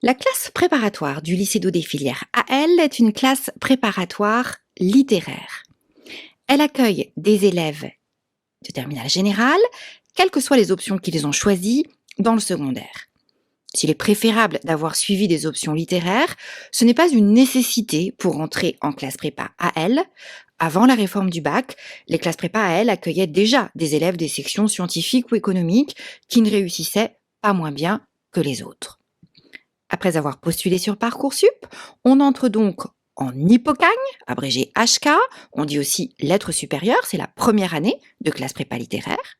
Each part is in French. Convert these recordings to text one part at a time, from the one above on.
La classe préparatoire du lycée d'Audet filière AL est une classe préparatoire littéraire. Elle accueille des élèves de terminale générale, quelles que soient les options qu'ils ont choisies dans le secondaire. S'il est préférable d'avoir suivi des options littéraires, ce n'est pas une nécessité pour entrer en classe prépa AL. Avant la réforme du bac, les classes prépa AL accueillaient déjà des élèves des sections scientifiques ou économiques qui ne réussissaient pas moins bien que les autres. Après avoir postulé sur Parcoursup, on entre donc en Hippocagne, abrégé HK, on dit aussi lettres supérieures, c'est la première année de classe prépa littéraire.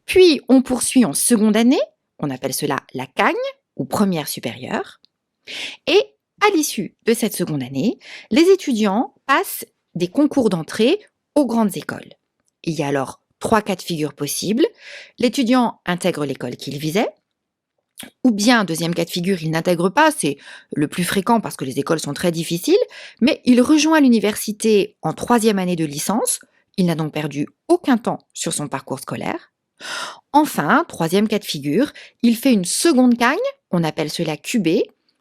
Puis on poursuit en seconde année, on appelle cela la Cagne ou première supérieure. Et à l'issue de cette seconde année, les étudiants passent des concours d'entrée aux grandes écoles. Il y a alors 3 cas de figure possibles. L'étudiant intègre l'école qu'il visait, ou bien, deuxième cas de figure, il n'intègre pas, c'est le plus fréquent parce que les écoles sont très difficiles, mais il rejoint l'université en 3e année de licence, il n'a donc perdu aucun temps sur son parcours scolaire. Enfin, troisième cas de figure, il fait une seconde cagne, on appelle cela QB,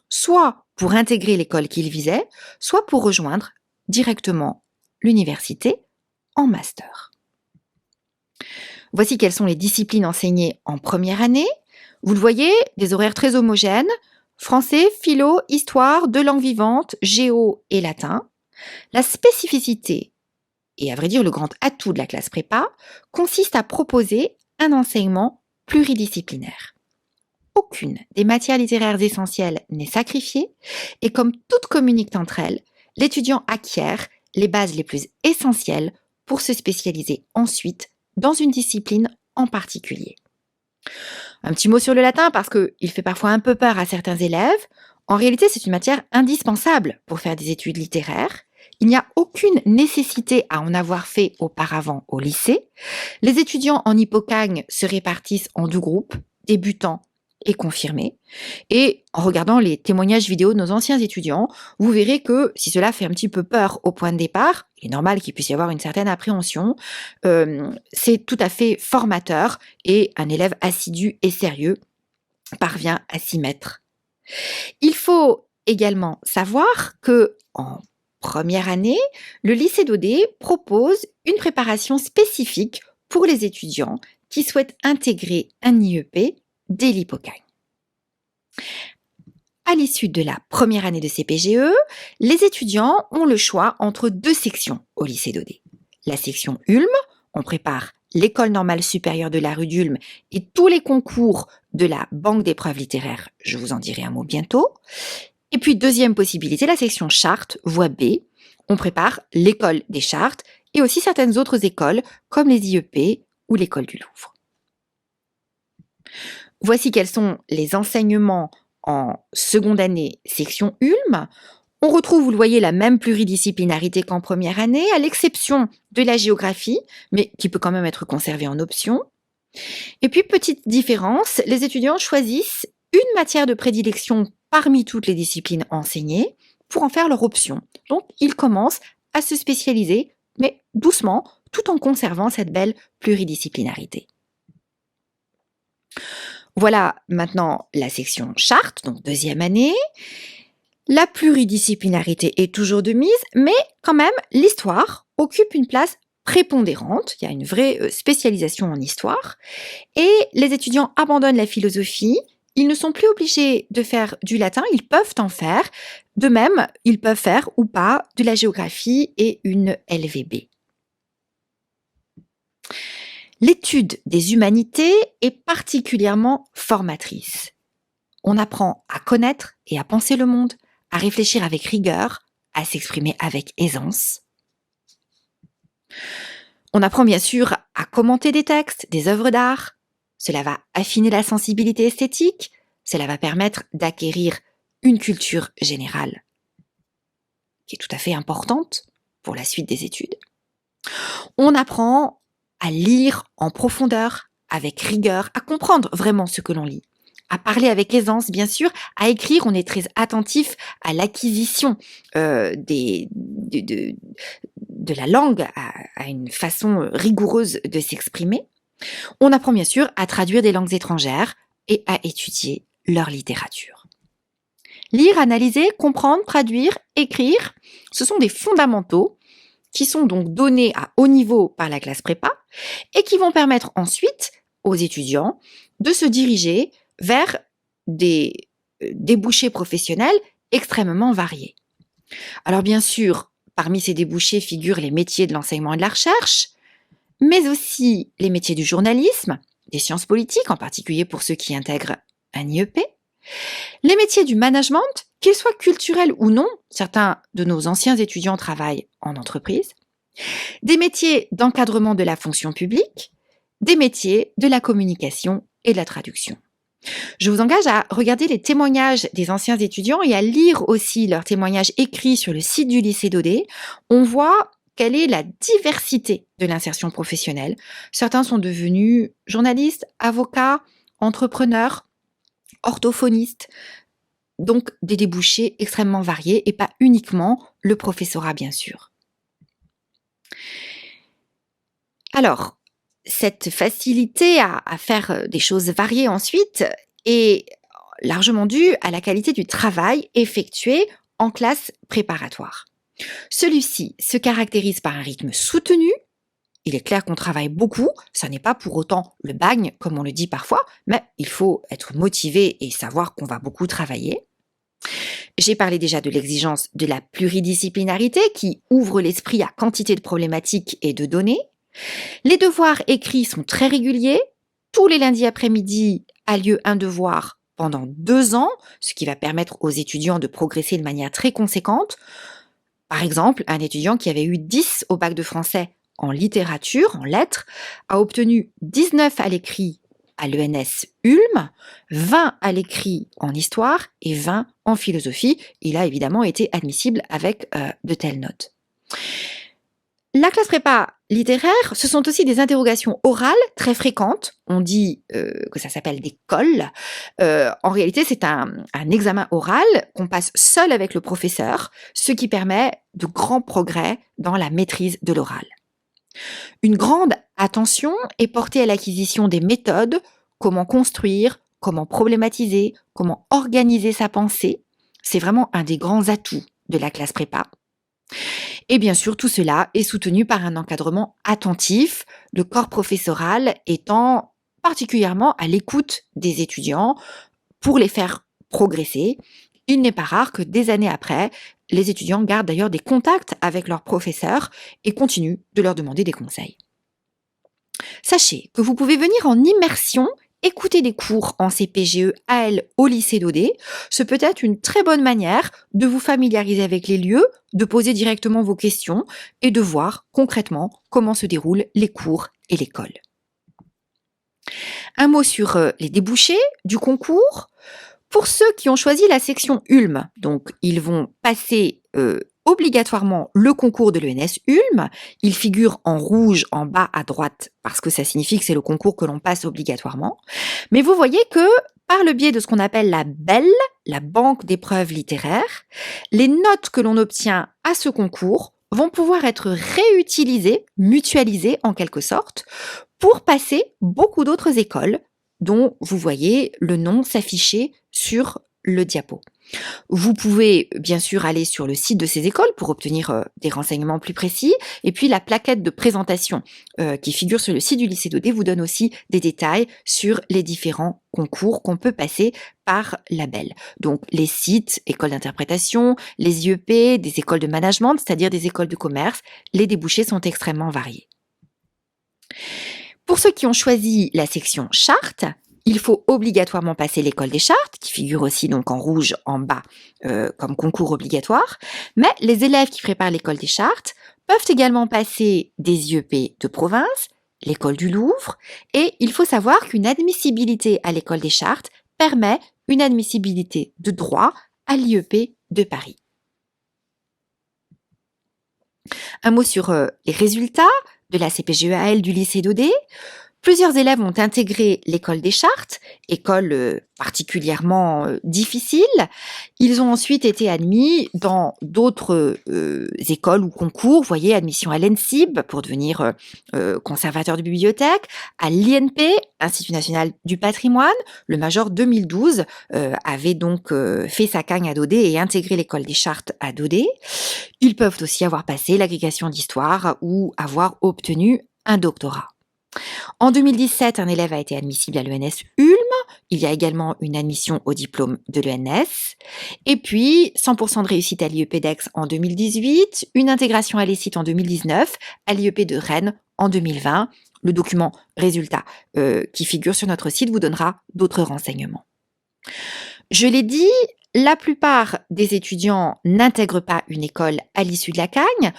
soit pour intégrer l'école qu'il visait, soit pour rejoindre directement l'université en master. Voici quelles sont les disciplines enseignées en première année. Vous le voyez, des horaires très homogènes, français, philo, histoire, deux langues vivantes, géo et latin. La spécificité, et à vrai dire le grand atout de la classe prépa, consiste à proposer un enseignement pluridisciplinaire. Aucune des matières littéraires essentielles n'est sacrifiée et comme toutes communiquent entre elles, l'étudiant acquiert les bases les plus essentielles pour se spécialiser ensuite dans une discipline en particulier. Un petit mot sur le latin parce qu'il fait parfois un peu peur à certains élèves. En réalité, c'est une matière indispensable pour faire des études littéraires. Il n'y a aucune nécessité à en avoir fait auparavant au lycée. Les étudiants en Hippocagne se répartissent en 2 groupes, débutants et confirmés. Et en regardant les témoignages vidéo de nos anciens étudiants, vous verrez que si cela fait un petit peu peur au point de départ, il est normal qu'il puisse y avoir une certaine appréhension, c'est tout à fait formateur et un élève assidu et sérieux parvient à s'y mettre. Il faut également savoir que en première année, le lycée d'Audet propose une préparation spécifique pour les étudiants qui souhaitent intégrer un IEP dès l'Hippocagne. À l'issue de la première année de CPGE, les étudiants ont le choix entre 2 sections au lycée d'Audet. La section Ulm, on prépare l'école normale supérieure de la rue d'Ulm et tous les concours de la banque d'épreuves littéraires, je vous en dirai un mot bientôt. Et puis deuxième possibilité, la section Chartres, voie B, on prépare l'école des Chartres et aussi certaines autres écoles comme les IEP ou l'école du Louvre. Voici quels sont les enseignements en seconde année section Ulm. On retrouve, vous le voyez, la même pluridisciplinarité qu'en première année, à l'exception de la géographie, mais qui peut quand même être conservée en option. Et puis, petite différence, les étudiants choisissent une matière de prédilection parmi toutes les disciplines enseignées pour en faire leur option. Donc, ils commencent à se spécialiser, mais doucement, tout en conservant cette belle pluridisciplinarité. Voilà maintenant la section Chartes, donc 2e année. La pluridisciplinarité est toujours de mise, mais quand même, l'histoire occupe une place prépondérante. Il y a une vraie spécialisation en histoire. Et les étudiants abandonnent la philosophie. Ils ne sont plus obligés de faire du latin, ils peuvent en faire. De même, ils peuvent faire ou pas de la géographie et une LVB. L'étude des humanités est particulièrement formatrice. On apprend à connaître et à penser le monde, à réfléchir avec rigueur, à s'exprimer avec aisance. On apprend bien sûr à commenter des textes, des œuvres d'art. Cela va affiner la sensibilité esthétique. Cela va permettre d'acquérir une culture générale qui est tout à fait importante pour la suite des études. On apprend à lire en profondeur, avec rigueur, à comprendre vraiment ce que l'on lit, à parler avec aisance, bien sûr, à écrire, on est très attentif à l'acquisition de la langue, à une façon rigoureuse de s'exprimer. On apprend bien sûr à traduire des langues étrangères et à étudier leur littérature. Lire, analyser, comprendre, traduire, écrire, ce sont des fondamentaux qui sont donc donnés à haut niveau par la classe prépa et qui vont permettre ensuite aux étudiants de se diriger vers des débouchés professionnels extrêmement variés. Alors bien sûr, parmi ces débouchés figurent les métiers de l'enseignement et de la recherche, mais aussi les métiers du journalisme, des sciences politiques, en particulier pour ceux qui intègrent un IEP, les métiers du management, qu'ils soient culturels ou non, certains de nos anciens étudiants travaillent en entreprise, des métiers d'encadrement de la fonction publique, des métiers de la communication et de la traduction. Je vous engage à regarder les témoignages des anciens étudiants et à lire aussi leurs témoignages écrits sur le site du lycée d'Audet. On voit quelle est la diversité de l'insertion professionnelle. Certains sont devenus journalistes, avocats, entrepreneurs, orthophonistes, donc des débouchés extrêmement variés et pas uniquement le professorat bien sûr. Alors, cette facilité à faire des choses variées ensuite est largement due à la qualité du travail effectué en classe préparatoire. Celui-ci se caractérise par un rythme soutenu. Il est clair qu'on travaille beaucoup, ça n'est pas pour autant le bagne comme on le dit parfois, mais il faut être motivé et savoir qu'on va beaucoup travailler. J'ai parlé déjà de l'exigence de la pluridisciplinarité qui ouvre l'esprit à quantité de problématiques et de données. Les devoirs écrits sont très réguliers. Tous les lundis après-midi a lieu un devoir pendant 2 ans, ce qui va permettre aux étudiants de progresser de manière très conséquente. Par exemple, un étudiant qui avait eu 10 au bac de français en littérature, en lettres, a obtenu 19 à l'écrit à l'ENS Ulm, 20 à l'écrit en histoire et 20 en philosophie. Il a évidemment été admissible avec de telles notes. La classe prépa littéraire, ce sont aussi des interrogations orales très fréquentes. On dit que ça s'appelle des colles. En réalité, c'est un examen oral qu'on passe seul avec le professeur, ce qui permet de grands progrès dans la maîtrise de l'oral. Une grande attention est portée à l'acquisition des méthodes, comment construire, comment problématiser, comment organiser sa pensée. C'est vraiment un des grands atouts de la classe prépa. Et bien sûr, tout cela est soutenu par un encadrement attentif, le corps professoral étant particulièrement à l'écoute des étudiants pour les faire progresser. Il n'est pas rare que des années après, les étudiants gardent d'ailleurs des contacts avec leurs professeurs et continuent de leur demander des conseils. Sachez que vous pouvez venir en immersion écouter des cours en CPGE AL au lycée d'Audet. Ce peut être une très bonne manière de vous familiariser avec les lieux, de poser directement vos questions et de voir concrètement comment se déroulent les cours et l'école. Un mot sur les débouchés du concours. Pour ceux qui ont choisi la section Ulm, donc ils vont passer obligatoirement le concours de l'ENS Ulm. Il figure en rouge en bas à droite parce que ça signifie que c'est le concours que l'on passe obligatoirement. Mais vous voyez que par le biais de ce qu'on appelle la BEL, la banque d'épreuves littéraires, les notes que l'on obtient à ce concours vont pouvoir être réutilisées, mutualisées en quelque sorte, pour passer beaucoup d'autres écoles dont vous voyez le nom s'afficher sur le diapo. Vous pouvez bien sûr aller sur le site de ces écoles pour obtenir des renseignements plus précis. Et puis la plaquette de présentation qui figure sur le site du lycée d'Audet vous donne aussi des détails sur les différents concours qu'on peut passer par la BEL. Donc les sites, écoles d'interprétation, les IEP, des écoles de management, c'est-à-dire des écoles de commerce, les débouchés sont extrêmement variés. Pour ceux qui ont choisi la section charte, il faut obligatoirement passer l'école des chartes, qui figure aussi donc en rouge en bas comme concours obligatoire. Mais les élèves qui préparent l'école des chartes peuvent également passer des IEP de province, l'école du Louvre, et il faut savoir qu'une admissibilité à l'école des chartes permet une admissibilité de droit à l'IEP de Paris. Un mot sur les résultats de la CPGE-AL du lycée d'Audet. Plusieurs élèves ont intégré l'école des Chartes, école particulièrement difficile. Ils ont ensuite été admis dans d'autres écoles ou concours, vous voyez, admission à l'ENSIB pour devenir conservateur de bibliothèque, à l'INP, Institut national du patrimoine. Le major 2012 avait donc fait sa cagne à Daudet et intégré l'école des Chartes à Daudet. Ils peuvent aussi avoir passé l'agrégation d'histoire ou avoir obtenu un doctorat. En 2017, un élève a été admissible à l'ENS Ulm. Il y a également une admission au diplôme de l'ENS. Et puis, 100% de réussite à l'IEP d'Aix en 2018, une intégration à l'ESIT en 2019, à l'IEP de Rennes en 2020. Le document résultat qui figure sur notre site vous donnera d'autres renseignements. Je l'ai dit, la plupart des étudiants n'intègrent pas une école à l'issue de la cagne,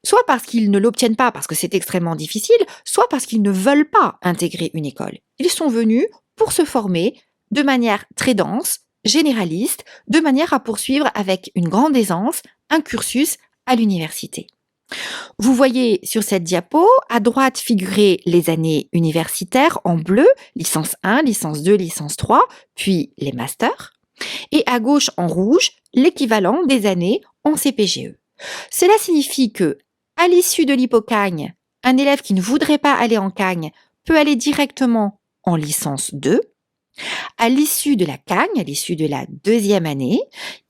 soit parce qu'ils ne l'obtiennent pas parce que c'est extrêmement difficile, soit parce qu'ils ne veulent pas intégrer une école. Ils sont venus pour se former de manière très dense, généraliste, de manière à poursuivre avec une grande aisance un cursus à l'université. Vous voyez sur cette diapo, à droite figurer les années universitaires en bleu, licence 1, licence 2, licence 3, puis les masters, et à gauche en rouge, l'équivalent des années en CPGE. Cela signifie que, à l'issue de l'hypocagne, un élève qui ne voudrait pas aller en cagne peut aller directement en licence 2. À l'issue de la cagne, à l'issue de la deuxième année,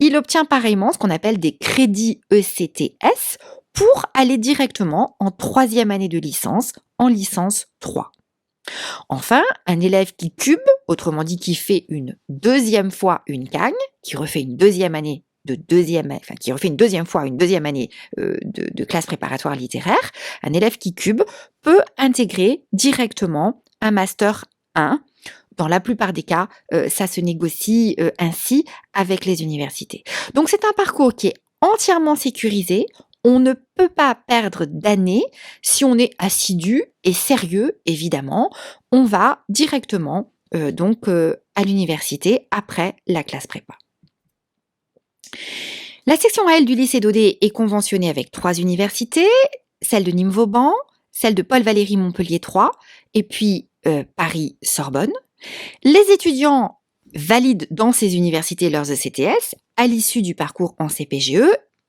il obtient pareillement ce qu'on appelle des crédits ECTS pour aller directement en troisième année de licence, en licence 3. Enfin, un élève qui cube, autrement dit qui fait une deuxième fois une cagne, qui refait une deuxième année qui refait une deuxième fois une deuxième année de classe préparatoire littéraire, un élève qui cube peut intégrer directement un master 1. Dans la plupart des cas, ça se négocie ainsi avec les universités. Donc c'est un parcours qui est entièrement sécurisé. On ne peut pas perdre d'année si on est assidu et sérieux, évidemment. On va directement à l'université après la classe prépa. La section AL du lycée Daudet est conventionnée avec 3 universités, celle de Nîmes-Vauban, celle de Paul-Valéry Montpellier 3 et puis Paris-Sorbonne. Les étudiants valident dans ces universités leurs ECTS à l'issue du parcours en CPGE.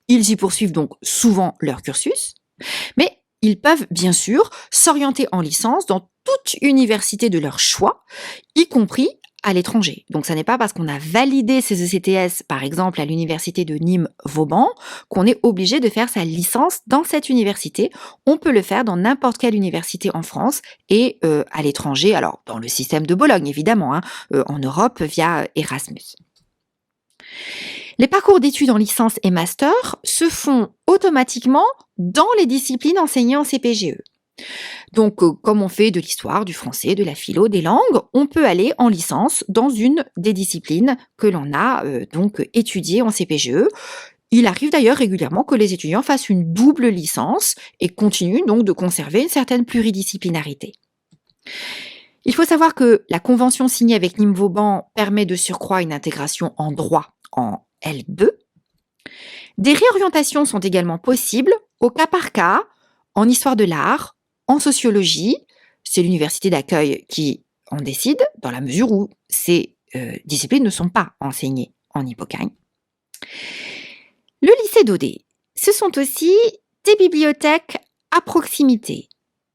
Ils y poursuivent donc souvent leur cursus, mais ils peuvent bien sûr s'orienter en licence dans toute université de leur choix, y compris à l'étranger. Donc ça n'est pas parce qu'on a validé ses ECTS, par exemple à l'université de Nîmes-Vauban, qu'on est obligé de faire sa licence dans cette université. On peut le faire dans n'importe quelle université en France et à l'étranger, alors dans le système de Bologne évidemment, en Europe via Erasmus. Les parcours d'études en licence et master se font automatiquement dans les disciplines enseignées en CPGE. Donc, comme on fait de l'histoire, du français, de la philo, des langues, on peut aller en licence dans une des disciplines que l'on a étudiées en CPGE. Il arrive d'ailleurs régulièrement que les étudiants fassent une double licence et continuent donc de conserver une certaine pluridisciplinarité. Il faut savoir que la convention signée avec Nîmes-Vauban permet de surcroît une intégration en droit en L2. Des réorientations sont également possibles au cas par cas en histoire de l'art, en sociologie. C'est l'université d'accueil qui en décide dans la mesure où ces disciplines ne sont pas enseignées en hypocagne. Le lycée Daudet, ce sont aussi des bibliothèques à proximité,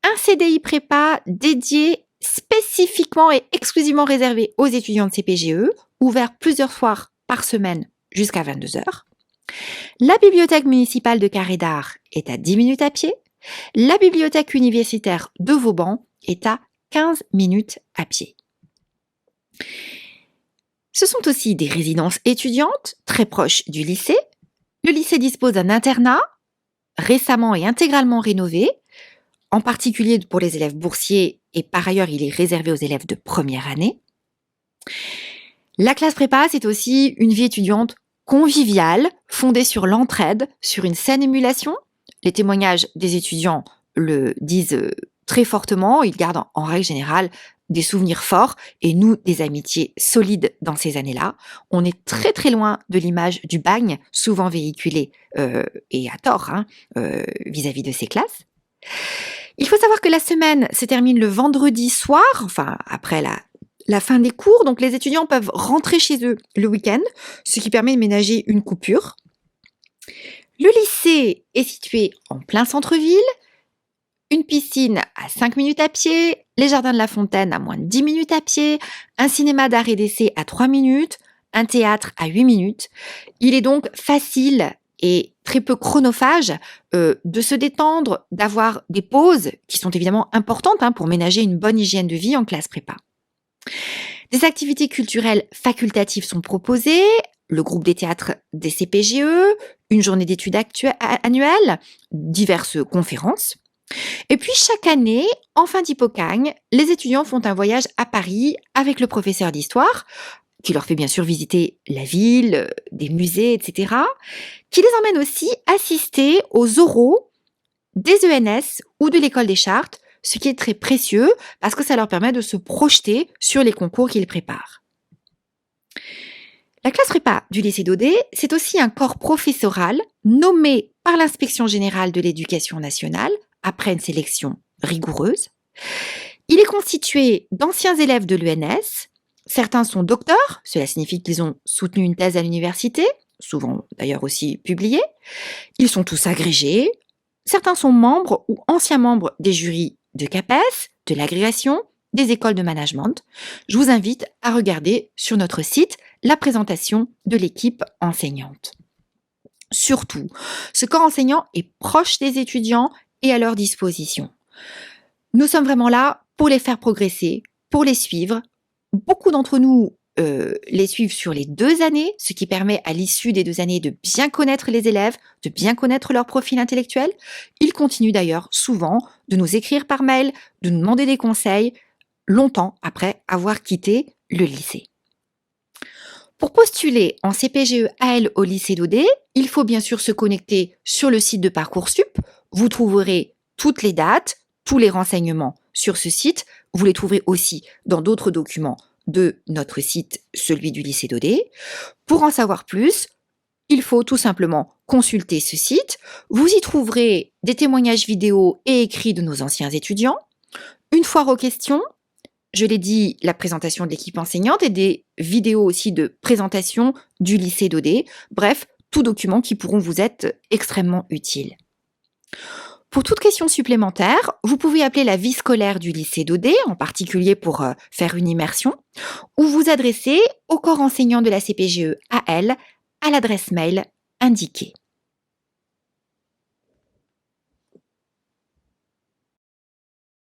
un CDI prépa dédié spécifiquement et exclusivement réservé aux étudiants de CPGE, ouvert plusieurs soirs par semaine jusqu'à 22h. La bibliothèque municipale de Carré d'Art est à 10 minutes à pied. La bibliothèque universitaire de Vauban est à 15 minutes à pied. Ce sont aussi des résidences étudiantes très proches du lycée. Le lycée dispose d'un internat récemment et intégralement rénové, en particulier pour les élèves boursiers et par ailleurs il est réservé aux élèves de première année. La classe prépa, c'est aussi une vie étudiante conviviale, fondée sur l'entraide, sur une saine émulation. Les témoignages des étudiants le disent très fortement, ils gardent en règle générale des souvenirs forts et nous des amitiés solides dans ces années-là. On est très très loin de l'image du bagne, souvent véhiculée et à tort vis-à-vis de ces classes. Il faut savoir que la semaine se termine le vendredi soir, enfin après la fin des cours, donc les étudiants peuvent rentrer chez eux le week-end, ce qui permet de ménager une coupure. Le lycée est situé en plein centre-ville, une piscine à 5 minutes à pied, les jardins de la Fontaine à moins de 10 minutes à pied, un cinéma d'art et d'essai à 3 minutes, un théâtre à 8 minutes. Il est donc facile et très peu chronophage de se détendre, d'avoir des pauses qui sont évidemment importantes pour ménager une bonne hygiène de vie en classe prépa. Des activités culturelles facultatives sont proposées, le groupe des théâtres des CPGE, une journée d'études annuelle, diverses conférences. Et puis chaque année, en fin d'hypocagne, les étudiants font un voyage à Paris avec le professeur d'histoire, qui leur fait bien sûr visiter la ville, des musées, etc., qui les emmène aussi assister aux oraux des ENS ou de l'école des Chartes, ce qui est très précieux parce que ça leur permet de se projeter sur les concours qu'ils préparent. La classe prépa du lycée Daudet, c'est aussi un corps professoral nommé par l'Inspection générale de l'éducation nationale après une sélection rigoureuse. Il est constitué d'anciens élèves de l'ENS. Certains sont docteurs, cela signifie qu'ils ont soutenu une thèse à l'université, souvent d'ailleurs aussi publiée. Ils sont tous agrégés. Certains sont membres ou anciens membres des jurys de CAPES, de l'agrégation, des écoles de management. Je vous invite à regarder sur notre site la présentation de l'équipe enseignante. Surtout, ce corps enseignant est proche des étudiants et à leur disposition. Nous sommes vraiment là pour les faire progresser, pour les suivre. Beaucoup d'entre nous les suivent sur les 2 années, ce qui permet à l'issue des 2 années de bien connaître les élèves, de bien connaître leur profil intellectuel. Ils continuent d'ailleurs souvent de nous écrire par mail, de nous demander des conseils, longtemps après avoir quitté le lycée. Pour postuler en CPGE-AL au lycée Daudet, il faut bien sûr se connecter sur le site de Parcoursup. Vous trouverez toutes les dates, tous les renseignements sur ce site. Vous les trouverez aussi dans d'autres documents de notre site, celui du lycée Daudet. Pour en savoir plus, il faut tout simplement consulter ce site. Vous y trouverez des témoignages vidéo et écrits de nos anciens étudiants, une foire aux questions, je l'ai dit, la présentation de l'équipe enseignante et des vidéos aussi de présentation du lycée Daudet. Bref, tous documents qui pourront vous être extrêmement utiles. Pour toute question supplémentaire, vous pouvez appeler la vie scolaire du lycée Daudet, en particulier pour faire une immersion, ou vous adresser au corps enseignant de la CPGE-AL à l'adresse mail indiquée.